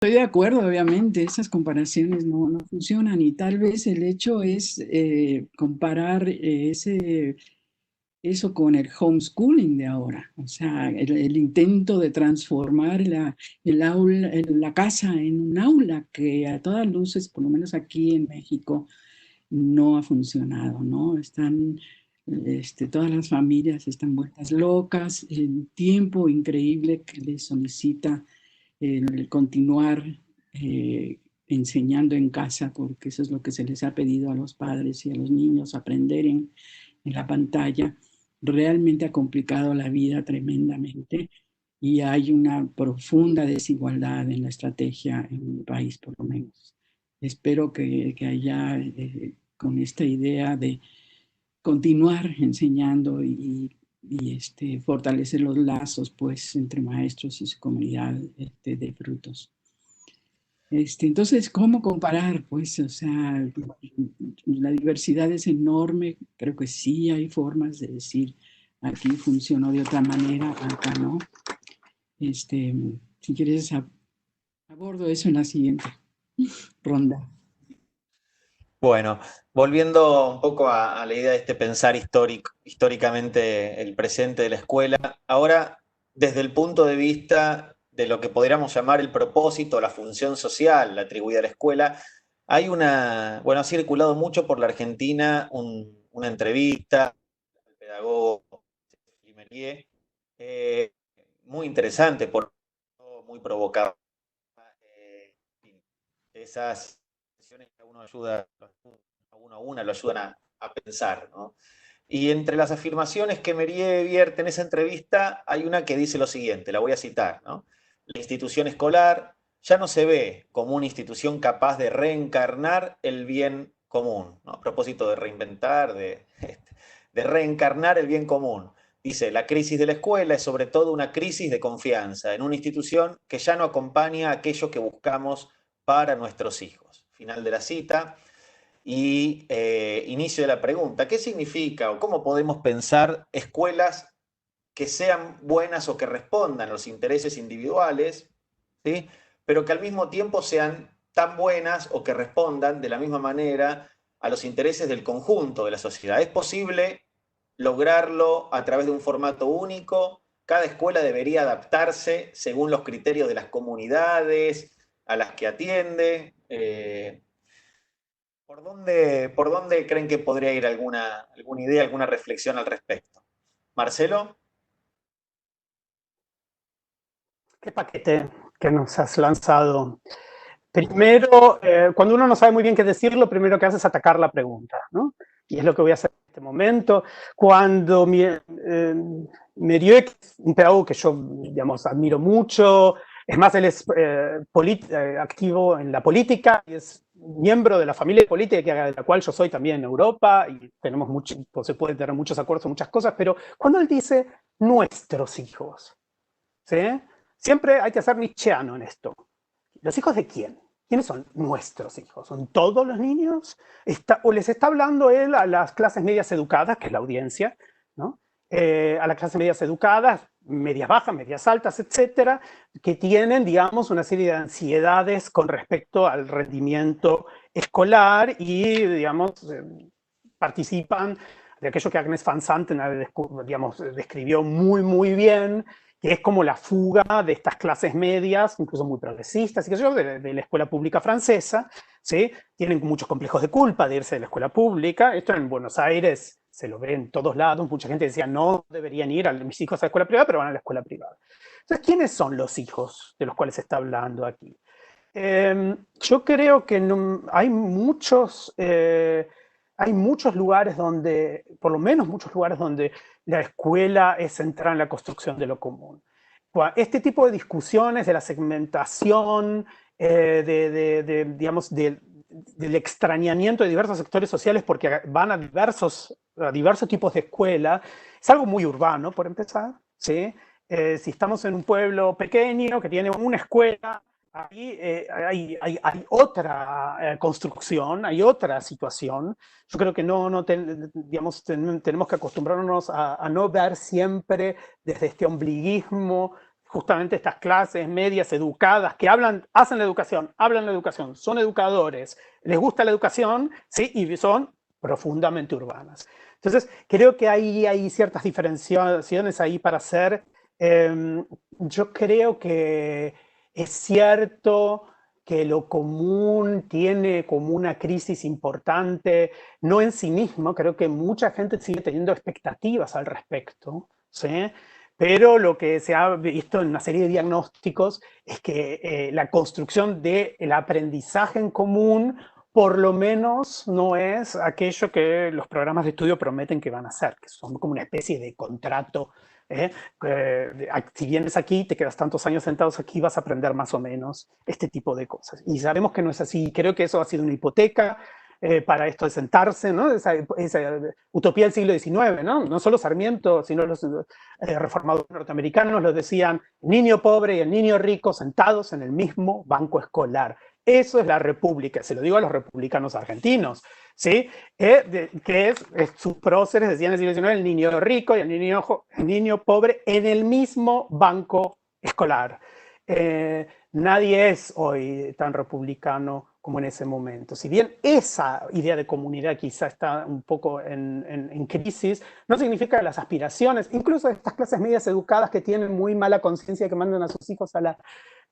Estoy de acuerdo, obviamente, esas comparaciones no funcionan y tal vez el hecho es comparar eso con el homeschooling de ahora, o sea, el intento de transformar la casa en un aula que a todas luces, por lo menos aquí en México, no ha funcionado, ¿no? Todas las familias están vueltas locas, el tiempo increíble que les solicita el continuar enseñando en casa, porque eso es lo que se les ha pedido a los padres y a los niños, aprender en la pantalla, realmente ha complicado la vida tremendamente y hay una profunda desigualdad en la estrategia en mi país, por lo menos. Espero que haya, con esta idea de continuar enseñando fortalecer los lazos pues entre maestros y su comunidad de frutos. Entonces, ¿cómo comparar? Pues, o sea, la diversidad es enorme, creo que sí hay formas de decir, aquí funcionó de otra manera, acá no. Si quieres, abordo eso en la siguiente ronda. Bueno, volviendo un poco a la idea de este pensar históricamente el presente de la escuela, ahora desde el punto de vista de lo que podríamos llamar el propósito, la función social, la atribuida a la escuela, bueno, ha circulado mucho por la Argentina una entrevista al pedagogo Melier, eh, muy interesante, muy provocadora. Esas sesiones que a uno ayuda, a uno a una lo ayudan a pensar, ¿no? Y entre las afirmaciones que Merier vierte en esa entrevista, hay una que dice lo siguiente, la voy a citar, ¿no? La institución escolar ya no se ve como una institución capaz de reencarnar el bien común, ¿no? A propósito de reinventar, de reencarnar el bien común. Dice, la crisis de la escuela es sobre todo una crisis de confianza en una institución que ya no acompaña aquello que buscamos para nuestros hijos. Final de la cita y inicio de la pregunta. ¿Qué significa o cómo podemos pensar escuelas que sean buenas o que respondan a los intereses individuales, ¿sí? Pero que al mismo tiempo sean tan buenas o que respondan de la misma manera a los intereses del conjunto de la sociedad? ¿Es posible lograrlo a través de un formato único? ¿Cada escuela debería adaptarse según los criterios de las comunidades a las que atiende? ¿Por dónde creen que podría ir alguna idea, alguna reflexión al respecto? Marcelo. Qué paquete que nos has lanzado. Primero, cuando uno no sabe muy bien qué decir, lo primero que hace es atacar la pregunta, ¿no? Y es lo que voy a hacer en este momento. Cuando Merieux, un pedagogo que yo, digamos, admiro mucho, es más, él es activo en la política y es miembro de la familia política de la cual yo soy también en Europa y tenemos mucho, pues, se puede tener muchos acuerdos en muchas cosas, pero cuando él dice nuestros hijos, ¿sí? Siempre hay que ser nietzscheano en esto. ¿Los hijos de quién? ¿Quiénes son nuestros hijos? ¿Son todos los niños? ¿O les está hablando él a las clases medias educadas, que es la audiencia, ¿no? A las clases medias educadas, medias bajas, medias altas, etcétera, que tienen, digamos, una serie de ansiedades con respecto al rendimiento escolar y, digamos, participan de aquello que Agnes Van Santen, digamos, describió muy bien, que es como la fuga de estas clases medias, incluso muy progresistas, y que yo, de la escuela pública francesa, ¿sí? Tienen muchos complejos de culpa de irse de la escuela pública. Esto en Buenos Aires se lo ve en todos lados. Mucha gente decía, no deberían ir mis hijos a la escuela privada, pero van a la escuela privada. Entonces, ¿quiénes son los hijos de los cuales se está hablando aquí? Yo creo que no, hay muchos lugares donde, por lo menos muchos lugares donde la escuela es central en la construcción de lo común. Este tipo de discusiones de la segmentación, digamos, del extrañamiento de diversos sectores sociales porque van a diversos tipos de escuela, es algo muy urbano, por empezar, ¿sí? Si estamos en un pueblo pequeño que tiene una escuela, ahí hay otra construcción, hay otra situación. Yo creo que digamos, tenemos que acostumbrarnos a no ver siempre desde este ombliguismo justamente estas clases medias educadas que hacen la educación, hablan la educación, son educadores, les gusta la educación, ¿sí? Y son profundamente urbanas. Entonces, creo que hay ciertas diferenciaciones ahí para hacer. Yo creo que es cierto que lo común tiene como una crisis importante, no en sí mismo, creo que mucha gente sigue teniendo expectativas al respecto, ¿sí? Pero lo que se ha visto en una serie de diagnósticos es que la construcción del aprendizaje en común por lo menos no es aquello que los programas de estudio prometen que van a ser, que son como una especie de contrato. Si vienes aquí, te quedas tantos años sentados aquí, vas a aprender más o menos este tipo de cosas. Y sabemos que no es así. Creo que eso ha sido una hipoteca para esto de sentarse, ¿no? Esa utopía del siglo XIX, ¿no? No solo Sarmiento, sino los reformadores norteamericanos lo decían, el niño pobre y el niño rico sentados en el mismo banco escolar. Eso es la república, se lo digo a los republicanos argentinos, ¿sí? Que sus próceres decían en el siglo XIX el niño rico y el niño pobre en el mismo banco escolar. Nadie es hoy tan republicano como en ese momento. Si bien esa idea de comunidad quizá está un poco en crisis, no significa que las aspiraciones, incluso estas clases medias educadas que tienen muy mala conciencia que mandan a sus hijos a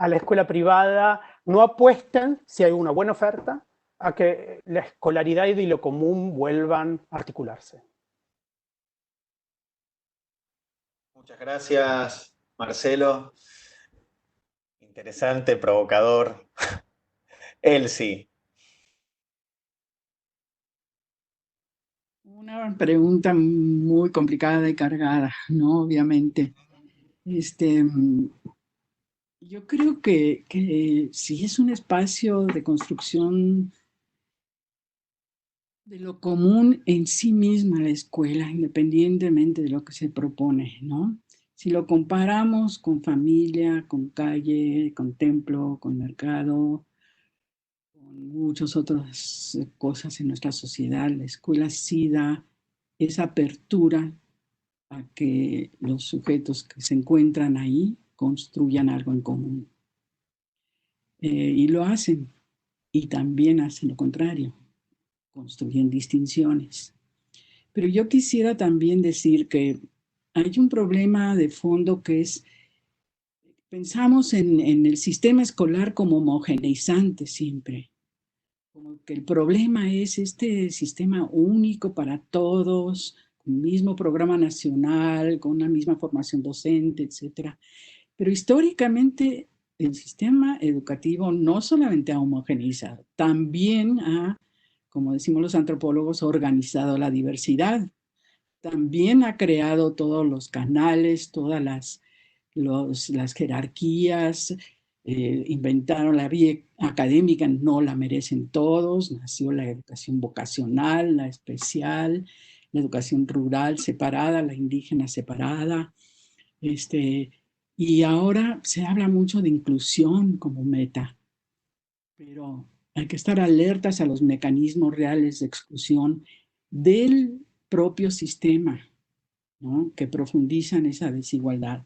la escuela privada, no apuesten, si hay una buena oferta, a que la escolaridad y lo común vuelvan a articularse. Muchas gracias, Marcelo. Interesante, provocador. Elsie. Una pregunta muy complicada y cargada, ¿no? Obviamente. Yo creo que si es un espacio de construcción de lo común en sí misma la escuela, independientemente de lo que se propone, ¿no? Si lo comparamos con familia, con calle, con templo, con mercado, con muchas otras cosas en nuestra sociedad, la escuela sí da esa apertura a que los sujetos que se encuentran ahí construyan algo en común. Y lo hacen, y también hacen lo contrario, construyen distinciones. Pero yo quisiera también decir que hay un problema de fondo que es, pensamos en el sistema escolar como homogeneizante siempre, como que el problema es este sistema único para todos, con el mismo programa nacional, con una misma formación docente, etc. Pero históricamente el sistema educativo no solamente ha homogeneizado, también ha, como decimos los antropólogos, organizado la diversidad. También ha creado todos los canales, todas las jerarquías, inventaron la vía académica, no la merecen todos, nació la educación vocacional, la especial, la educación rural separada, la indígena separada, y ahora se habla mucho de inclusión como meta, pero hay que estar alertas a los mecanismos reales de exclusión del propio sistema, ¿no? Que profundizan esa desigualdad.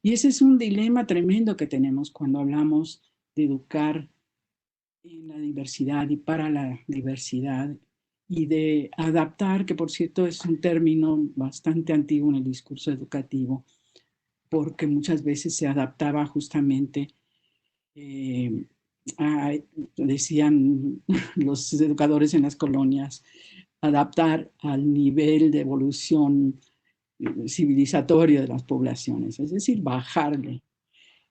Y ese es un dilema tremendo que tenemos cuando hablamos de educar en la diversidad y para la diversidad y de adaptar, que por cierto es un término bastante antiguo en el discurso educativo, porque muchas veces se adaptaba justamente, decían los educadores en las colonias, adaptar al nivel de evolución civilizatorio de las poblaciones, es decir, bajarle.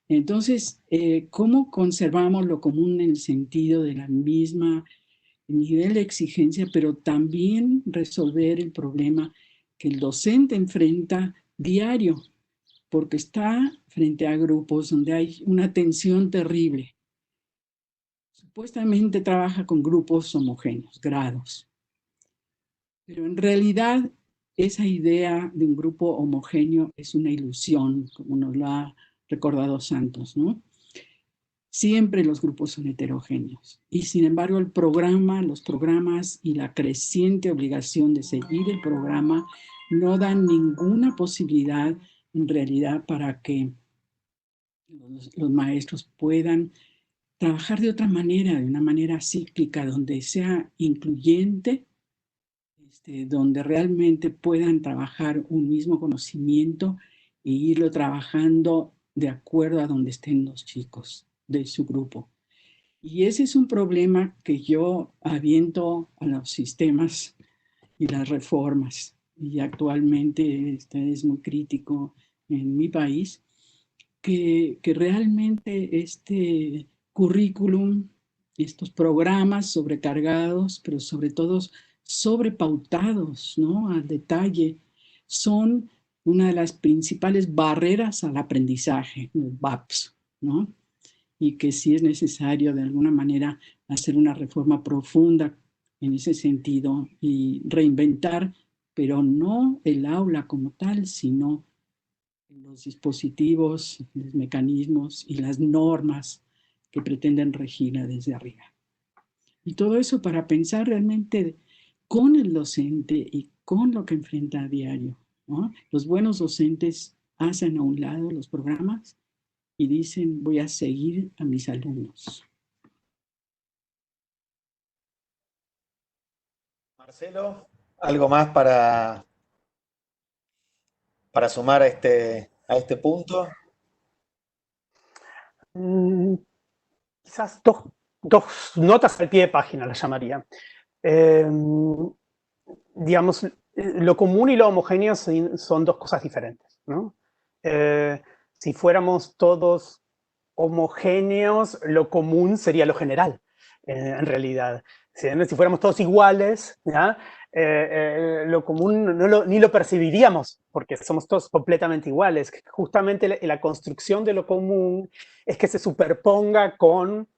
Entonces, ¿cómo conservamos lo común en el sentido de la misma nivel de exigencia, pero también resolver el problema que el docente enfrenta diario, porque está frente a grupos donde hay una tensión terrible? Supuestamente trabaja con grupos homogéneos, grados, pero en realidad esa idea de un grupo homogéneo es una ilusión, como nos lo ha recordado Santos, ¿no? Siempre los grupos son heterogéneos y sin embargo los programas y la creciente obligación de seguir el programa no dan ninguna posibilidad en realidad para que los maestros puedan trabajar de otra manera, de una manera cíclica, donde sea incluyente, donde realmente puedan trabajar un mismo conocimiento e irlo trabajando de acuerdo a donde estén los chicos de su grupo. Y ese es un problema que yo aviento a los sistemas y las reformas. Y actualmente es muy crítico en mi país, que realmente este currículum, estos programas sobrecargados, pero sobre todo sobrepautados, ¿no? Al detalle, son una de las principales barreras al aprendizaje, los VAPs, ¿no? Y que sí es necesario de alguna manera hacer una reforma profunda en ese sentido y reinventar, pero no el aula como tal, sino los dispositivos, los mecanismos y las normas que pretenden regirla desde arriba. Y todo eso para pensar realmente con el docente y con lo que enfrenta a diario, ¿no? Los buenos docentes hacen a un lado los programas y dicen, voy a seguir a mis alumnos. Marcelo, ¿algo más para sumar a este punto? Quizás dos notas al pie de página las llamaría. Digamos, lo común y lo homogéneo son dos cosas diferentes, ¿no? Si fuéramos todos homogéneos, lo común sería lo general, en realidad. Si fuéramos todos iguales, ¿ya? Lo común ni lo percibiríamos, porque somos todos completamente iguales. Justamente la construcción de lo común es que se superponga con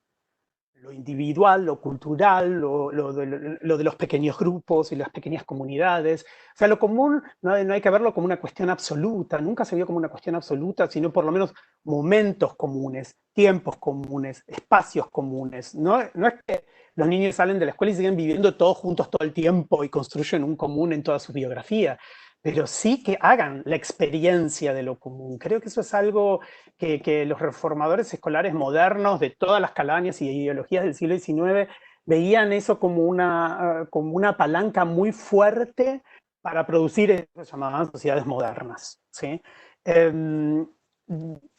lo individual, lo cultural, lo de los pequeños grupos y las pequeñas comunidades. O sea, lo común no hay que verlo como una cuestión absoluta, nunca se vio como una cuestión absoluta, sino por lo menos momentos comunes, tiempos comunes, espacios comunes. No es que los niños salen de la escuela y siguen viviendo todos juntos todo el tiempo y construyen un común en toda su biografía, pero sí que hagan la experiencia de lo común. Creo que eso es algo que los reformadores escolares modernos de todas las calañas y ideologías del siglo XIX veían eso como una palanca muy fuerte para producir eso que llamaban sociedades modernas, ¿sí?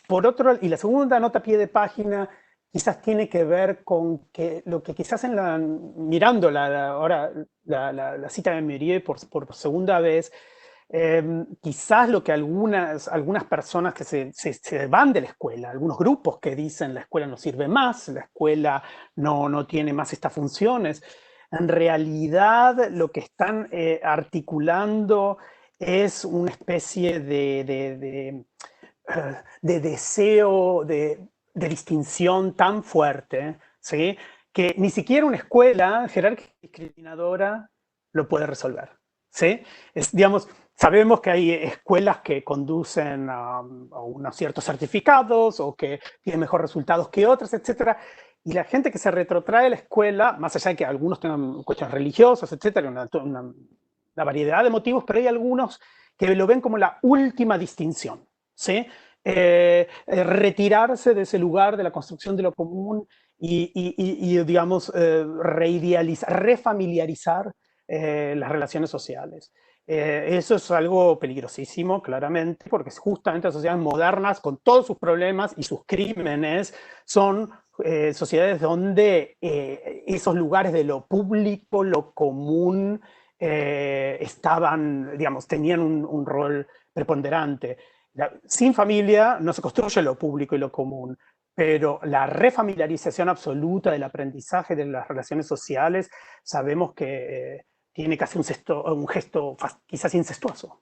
Por otro, y la segunda nota a pie de página quizás tiene que ver con que lo que quizás mirando ahora la cita de Murier por segunda vez, quizás lo que algunas personas que se van de la escuela, algunos grupos que dicen la escuela no sirve más, la escuela no tiene más estas funciones, en realidad lo que están articulando es una especie de deseo de distinción tan fuerte, ¿sí? Que ni siquiera una escuela jerárquica y discriminadora lo puede resolver, ¿sí? Digamos, sabemos que hay escuelas que conducen a unos ciertos certificados o que tienen mejores resultados que otras, etcétera. Y la gente que se retrotrae a la escuela, más allá de que algunos tengan cuestiones religiosas, etcétera, una variedad de motivos, pero hay algunos que lo ven como la última distinción, ¿sí? Retirarse de ese lugar de la construcción de lo común y digamos, refamiliarizar las relaciones sociales. Eso es algo peligrosísimo, claramente, porque justamente las sociedades modernas, con todos sus problemas y sus crímenes, son sociedades donde esos lugares de lo público, lo común, digamos, tenían un rol preponderante. Sin familia no se construye lo público y lo común, pero la refamiliarización absoluta del aprendizaje de las relaciones sociales, sabemos que tiene casi un gesto quizás incestuoso.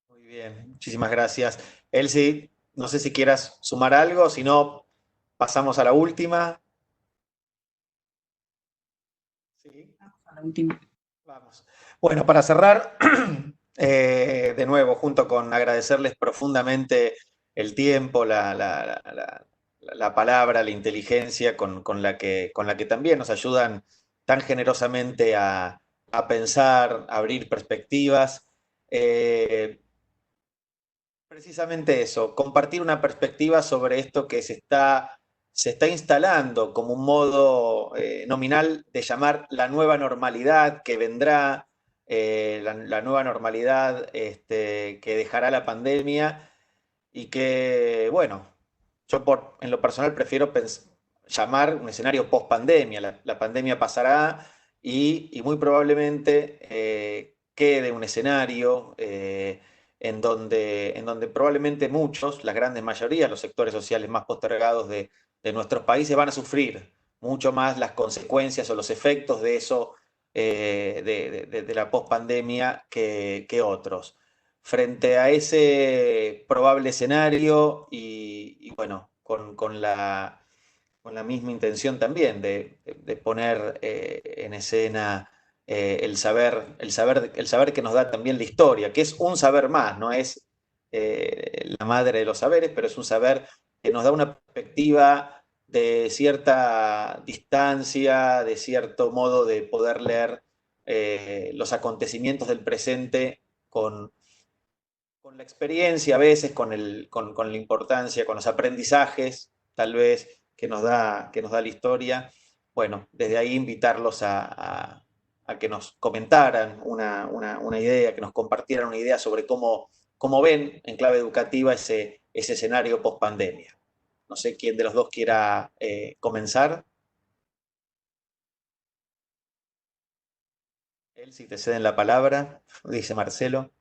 Muy bien, muchísimas gracias. Elsie, no sé si quieras sumar algo, si no, pasamos a la última. Sí. A la última. Vamos. Bueno, para cerrar, de nuevo, junto con agradecerles profundamente el tiempo, la palabra, la inteligencia con la que también nos ayudan tan generosamente a pensar, a abrir perspectivas. precisamente eso, compartir una perspectiva sobre esto que se está instalando como un modo nominal de llamar la nueva normalidad que vendrá, la nueva normalidad que dejará la pandemia y que, bueno, yo en lo personal prefiero llamar un escenario post-pandemia. La pandemia pasará y muy probablemente quede un escenario en donde probablemente muchos, las grandes mayorías, los sectores sociales más postergados de nuestros países van a sufrir mucho más las consecuencias o los efectos de eso, de la post-pandemia que otros. Frente a ese probable escenario y bueno, con la misma intención también de poner en escena el saber que nos da también la historia, que es un saber más, no es la madre de los saberes, pero es un saber que nos da una perspectiva de cierta distancia, de cierto modo de poder leer los acontecimientos del presente con la experiencia a veces, con la importancia, con los aprendizajes, tal vez, que nos da la historia. Bueno, desde ahí invitarlos a que nos comentaran una idea, que nos compartieran una idea sobre cómo ven en clave educativa ese escenario post-pandemia. No sé quién de los dos quiera comenzar. Él, si te ceden la palabra, dice Marcelo.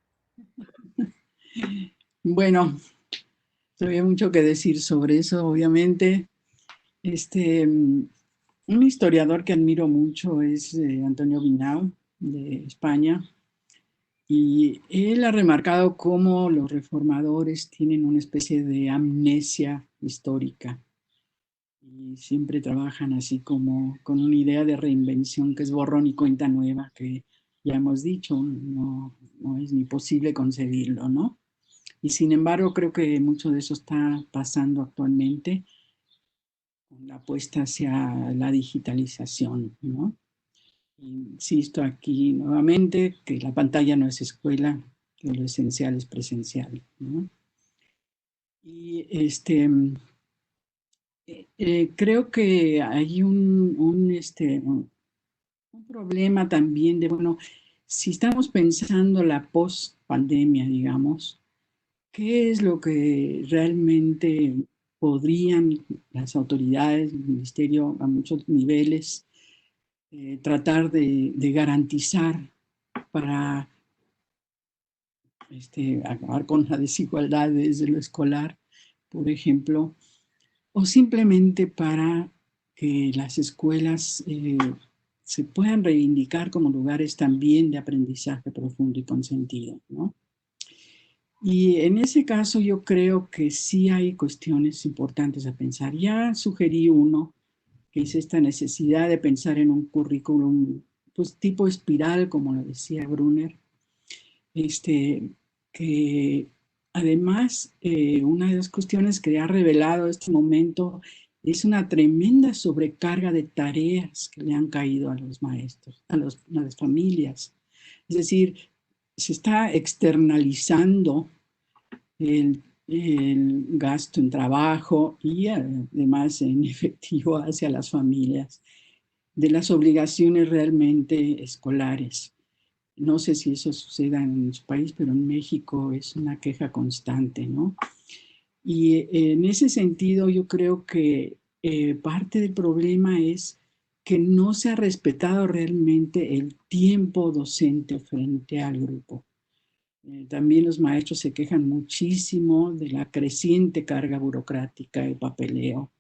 Bueno, todavía mucho que decir sobre eso, obviamente. Un historiador que admiro mucho es Antonio Binau, de España, y él ha remarcado cómo los reformadores tienen una especie de amnesia histórica y siempre trabajan así como con una idea de reinvención que es borrón y cuenta nueva, que ya hemos dicho, no es ni posible concebirlo, ¿no? Y sin embargo, creo que mucho de eso está pasando actualmente con la apuesta hacia la digitalización, ¿no? Insisto aquí nuevamente que la pantalla no es escuela, que lo esencial es presencial, ¿no? Y creo que hay un problema también de, bueno, si estamos pensando la post-pandemia, digamos, ¿qué es lo que realmente podrían las autoridades, el ministerio a muchos niveles, tratar de garantizar para acabar con la desigualdad desde lo escolar, por ejemplo, o simplemente para que las escuelas se puedan reivindicar como lugares también de aprendizaje profundo y consentido, ¿no? Y en ese caso yo creo que sí hay cuestiones importantes a pensar. Ya sugerí uno, que es esta necesidad de pensar en un currículum pues tipo espiral, como lo decía Brunner, que además una de las cuestiones que ha revelado este momento es una tremenda sobrecarga de tareas que le han caído a los maestros, a las familias. Es decir, se está externalizando el gasto en trabajo y además en efectivo hacia las familias, de las obligaciones realmente escolares. No sé si eso suceda en su país, pero en México es una queja constante, ¿no? Y en ese sentido yo creo que parte del problema es que no se ha respetado realmente el tiempo docente frente al grupo. También los maestros se quejan muchísimo de la creciente carga burocrática y papeleo.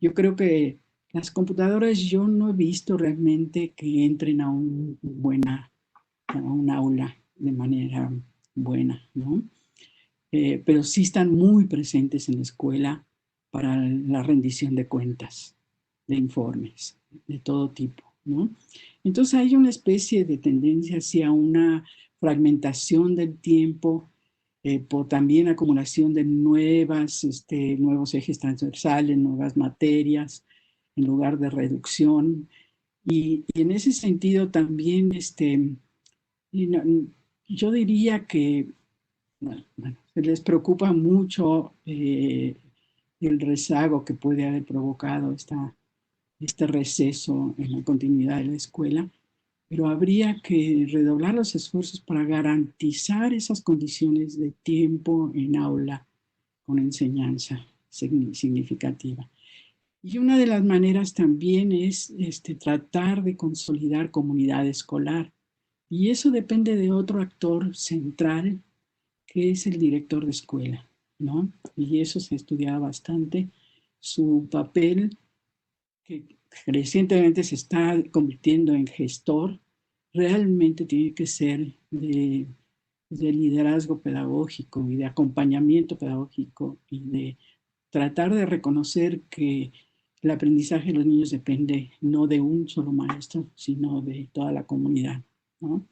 Yo creo que las computadoras yo no he visto realmente que entren a un aula de manera buena, ¿no? Pero sí están muy presentes en la escuela para la rendición de cuentas, de informes, de todo tipo, ¿no? Entonces hay una especie de tendencia hacia una fragmentación del tiempo, por también acumulación de nuevos ejes transversales, nuevas materias, en lugar de reducción. Y en ese sentido también Yo diría que bueno, se les preocupa mucho el rezago que puede haber provocado este receso en la continuidad de la escuela, pero habría que redoblar los esfuerzos para garantizar esas condiciones de tiempo en aula con enseñanza significativa. Y una de las maneras también es tratar de consolidar comunidad escolar. Y eso depende de otro actor central, que es el director de escuela, ¿no? Y eso se ha estudiado bastante. Su papel, que recientemente se está convirtiendo en gestor, realmente tiene que ser de liderazgo pedagógico y de acompañamiento pedagógico y de tratar de reconocer que el aprendizaje de los niños depende no de un solo maestro, sino de toda la comunidad, ¿no?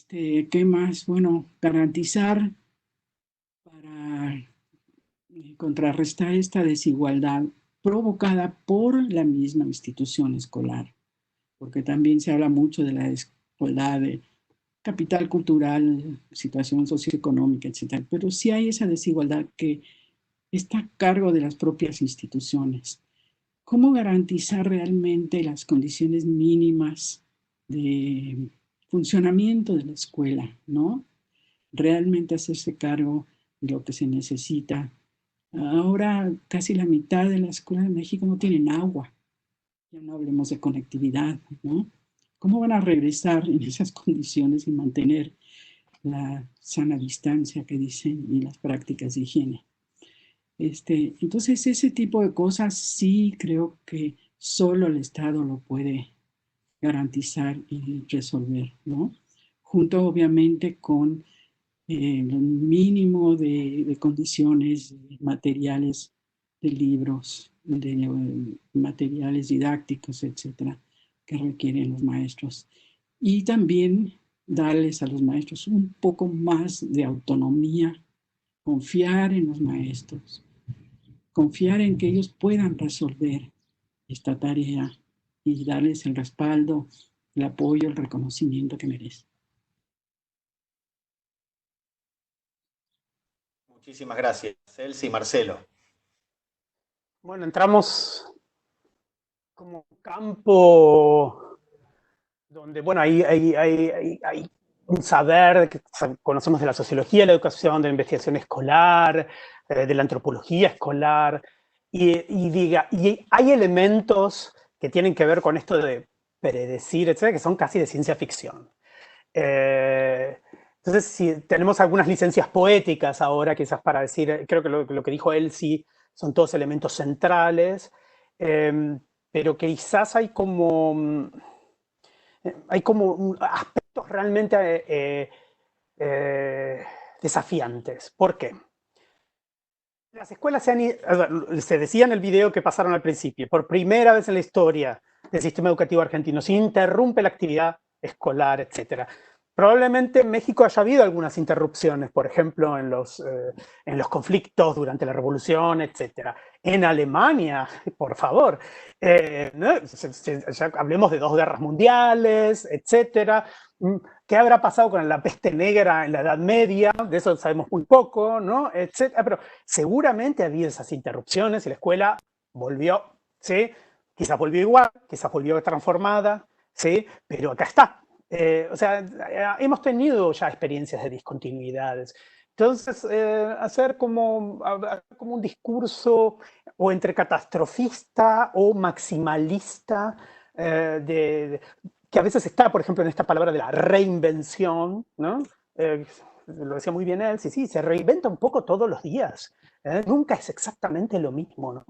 ¿Qué más? Bueno, garantizar para contrarrestar esta desigualdad provocada por la misma institución escolar, porque también se habla mucho de la desigualdad de capital cultural, situación socioeconómica, etcétera, pero sí hay esa desigualdad que está a cargo de las propias instituciones. ¿Cómo garantizar realmente las condiciones mínimas de funcionamiento de la escuela, ¿no? Realmente hacerse cargo de lo que se necesita. Ahora casi la mitad de las escuelas de México no tienen agua. Ya no hablemos de conectividad, ¿no? ¿Cómo van a regresar en esas condiciones y mantener la sana distancia que dicen y las prácticas de higiene? Entonces, ese tipo de cosas sí creo que solo el Estado lo puede garantizar y resolver, ¿no? Junto obviamente con el mínimo de condiciones materiales, de libros, de materiales didácticos, etcétera, que requieren los maestros. Y también darles a los maestros un poco más de autonomía, confiar en los maestros, confiar en que ellos puedan resolver esta tarea y darles el respaldo, el apoyo, el reconocimiento que merecen. Muchísimas gracias, Elsie y Marcelo. Bueno, entramos como campo donde, bueno, hay un saber que conocemos de la sociología de la educación, de la investigación escolar, de la antropología escolar, y hay elementos que tienen que ver con esto de predecir, etcétera, que son casi de ciencia ficción. Entonces, si tenemos algunas licencias poéticas ahora, quizás para decir, creo que lo que dijo Elsie son todos elementos centrales, pero quizás hay como aspectos realmente desafiantes. ¿Por qué? Las escuelas se decía en el video que pasaron al principio, por primera vez en la historia del sistema educativo argentino, se interrumpe la actividad escolar, etc. Probablemente en México haya habido algunas interrupciones, por ejemplo, en los conflictos durante la Revolución, etc. En Alemania, por favor, ¿no? Ya hablemos de 2 guerras mundiales, etc. ¿Qué habrá pasado con la peste negra en la Edad Media? De eso sabemos muy poco, ¿no? Etcétera. Pero seguramente ha habido esas interrupciones y la escuela volvió, ¿sí? Quizás volvió igual, quizás volvió transformada, ¿sí? Pero acá está. O sea, hemos tenido ya experiencias de discontinuidades. Entonces, hacer como un discurso o entre catastrofista o maximalista que a veces está, por ejemplo, en esta palabra de la reinvención, ¿no? Lo decía muy bien él, sí, se reinventa un poco todos los días. Nunca es exactamente lo mismo, ¿no?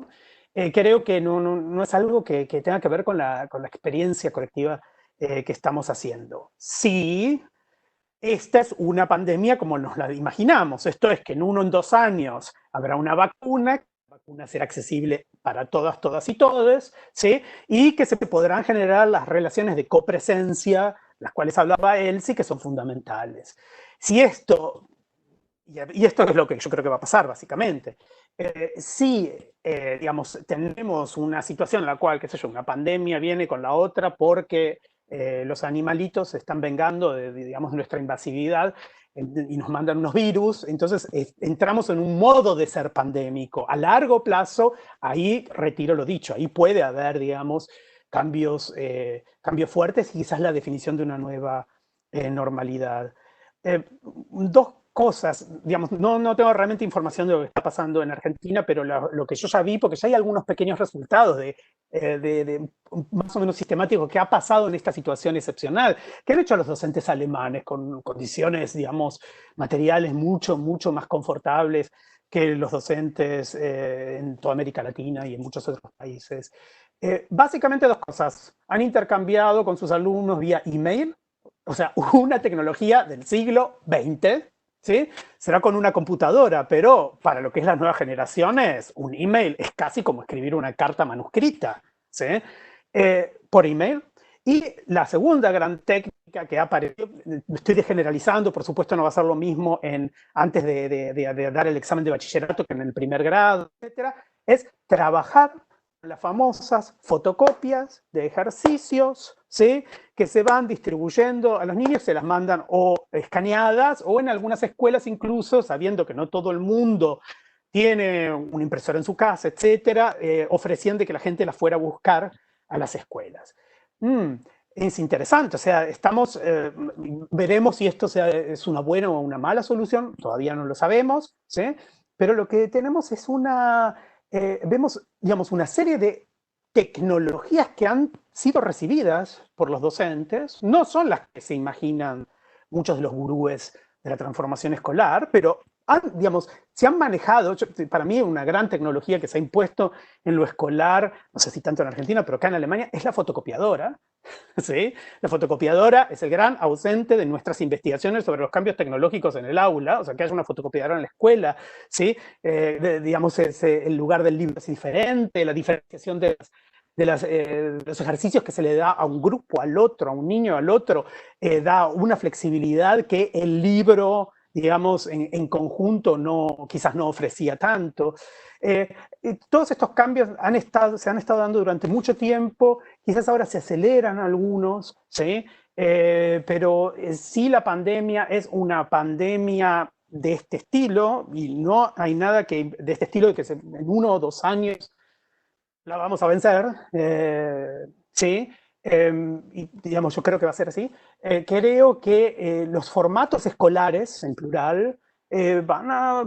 Creo que no es algo que tenga que ver con la experiencia colectiva que estamos haciendo. Sí, esta es una pandemia como nos la imaginamos. Esto es que en 1 o 2 años habrá una vacuna, la vacuna será accesible para todas, todas y todos, ¿sí? Y que se podrán generar las relaciones de copresencia, las cuales hablaba Elsie, que son fundamentales. Si esto, y esto es lo que yo creo que va a pasar básicamente, si digamos, tenemos una situación en la cual, qué sé yo, una pandemia viene con la otra porque los animalitos se están vengando digamos, nuestra invasividad y nos mandan unos virus, entonces entramos en un modo de ser pandémico. A largo plazo, ahí retiro lo dicho, ahí puede haber, digamos, cambios fuertes y quizás la definición de una nueva normalidad. Dos cosas, digamos, no tengo realmente información de lo que está pasando en Argentina, pero lo que yo ya vi, porque ya hay algunos pequeños resultados de más o menos sistemáticos que ha pasado en esta situación excepcional, que han hecho los docentes alemanes con condiciones, digamos, materiales mucho más confortables que los docentes en toda América Latina y en muchos otros países. Básicamente dos cosas. Han intercambiado con sus alumnos vía email, o sea, una tecnología del siglo XX, ¿sí? Será con una computadora, pero para lo que es las nuevas generaciones, un email es casi como escribir una carta manuscrita, ¿sí? Por email. Y la segunda gran técnica que ha aparecido, estoy generalizando, por supuesto no va a ser lo mismo antes de dar el examen de bachillerato que en el primer grado, etcétera, es trabajar las famosas fotocopias de ejercicios, ¿sí? Que se van distribuyendo a los niños, se las mandan o escaneadas o en algunas escuelas incluso, sabiendo que no todo el mundo tiene una impresora en su casa, etcétera, ofrecían de que la gente las fuera a buscar a las escuelas. Es interesante, o sea, veremos si esto es una buena o una mala solución, todavía no lo sabemos, ¿sí? Pero lo que tenemos es vemos, digamos, una serie de tecnologías que han sido recibidas por los docentes, no son las que se imaginan muchos de los gurúes de la transformación escolar, pero digamos, se han manejado. Para mí una gran tecnología que se ha impuesto en lo escolar, no sé si tanto en Argentina, pero acá en Alemania, es la fotocopiadora. ¿Sí? La fotocopiadora es el gran ausente de nuestras investigaciones sobre los cambios tecnológicos en el aula, o sea, que haya una fotocopiadora en la escuela, ¿sí? Digamos, el lugar del libro es diferente, la diferenciación de los ejercicios que se le da a un grupo, al otro, a un niño, al otro, da una flexibilidad que el libro, digamos, en conjunto quizás no ofrecía tanto. Todos estos cambios se han estado dando durante mucho tiempo, quizás ahora se aceleran algunos, ¿sí? Pero sí, la pandemia es una pandemia de este estilo y no hay nada de este estilo de que en 1 o 2 años la vamos a vencer, ¿sí? Y digamos, yo creo que va a ser así. Creo que los formatos escolares, en plural, van a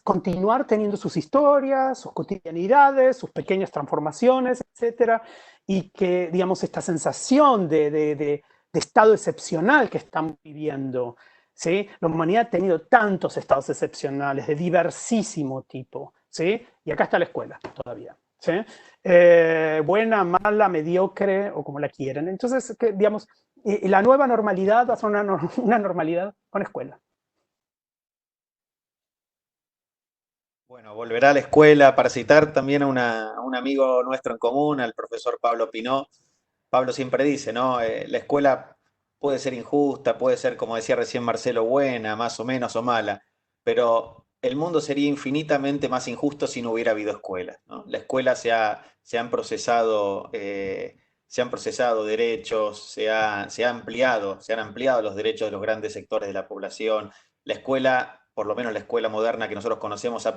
continuar teniendo sus historias, sus cotidianidades, sus pequeñas transformaciones, etcétera, y que, digamos, esta sensación de estado excepcional que estamos viviendo, ¿sí? La humanidad ha tenido tantos estados excepcionales de diversísimo tipo, ¿sí? Y acá está la escuela todavía, ¿sí? Buena, mala, mediocre o como la quieran. Entonces, digamos, la nueva normalidad va a ser una normalidad con escuela. Bueno, volverá a la escuela. Para citar también a un amigo nuestro en común, al profesor Pablo Pinó. Pablo siempre dice, ¿no? La escuela puede ser injusta, puede ser, como decía recién Marcelo, buena, más o menos o mala, pero el mundo sería infinitamente más injusto si no hubiera habido escuelas, ¿no? La escuela se han procesado derechos, se han ampliado los derechos de los grandes sectores de la población. La escuela, por lo menos la escuela moderna que nosotros conocemos, ha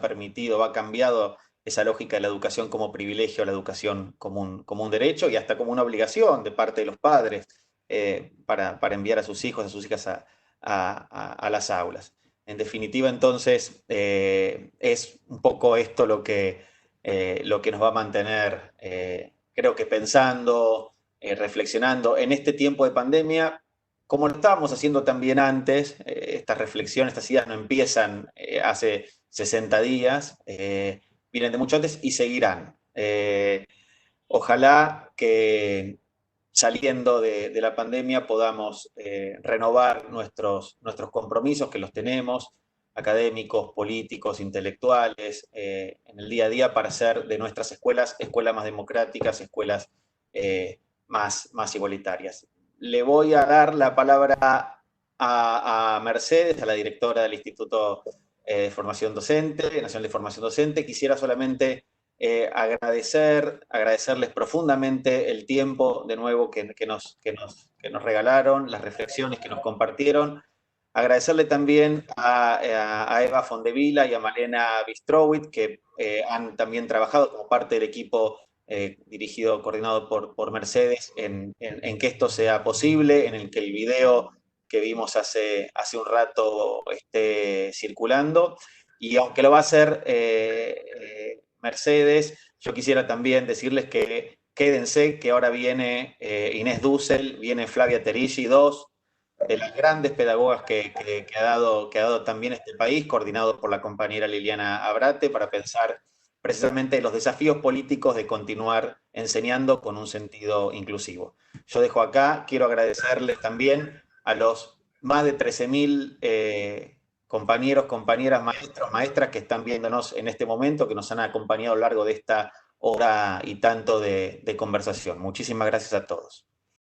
cambiado esa lógica de la educación como privilegio a la educación como un derecho y hasta como una obligación de parte de los padres para enviar a sus hijos, a sus hijas a las aulas. En definitiva, entonces, es un poco esto lo que nos va a mantener, creo que pensando, reflexionando en este tiempo de pandemia, como lo estábamos haciendo también antes. Estas reflexiones, estas ideas no empiezan hace 60 días, vienen de mucho antes y seguirán. Ojalá que saliendo de la pandemia podamos renovar nuestros compromisos, que los tenemos, académicos, políticos, intelectuales, en el día a día, para hacer de nuestras escuelas más democráticas, escuelas más igualitarias. Le voy a dar la palabra a Mercedes, a la directora del Instituto de Formación Docente, Nacional de Formación Docente. Quisiera solamente agradecerles profundamente el tiempo de nuevo que nos regalaron, las reflexiones que nos compartieron. Agradecerle también a Eva Fondevila y a Malena Bistrowit, que han también trabajado como parte del equipo dirigido, coordinado por Mercedes, en que esto sea posible, en el que el video que vimos hace un rato esté circulando. Y aunque lo va a hacer Mercedes, yo quisiera también decirles que quédense, que ahora viene Inés Dussel, viene Flavia Terigi, dos de las grandes pedagogas que ha dado también este país, coordinado por la compañera Liliana Abrate, para pensar precisamente los desafíos políticos de continuar enseñando con un sentido inclusivo. Yo dejo acá, quiero agradecerles también a los más de 13.000 compañeros, compañeras, maestros, maestras que están viéndonos en este momento, que nos han acompañado a lo largo de esta hora y tanto de conversación. Muchísimas gracias a todos.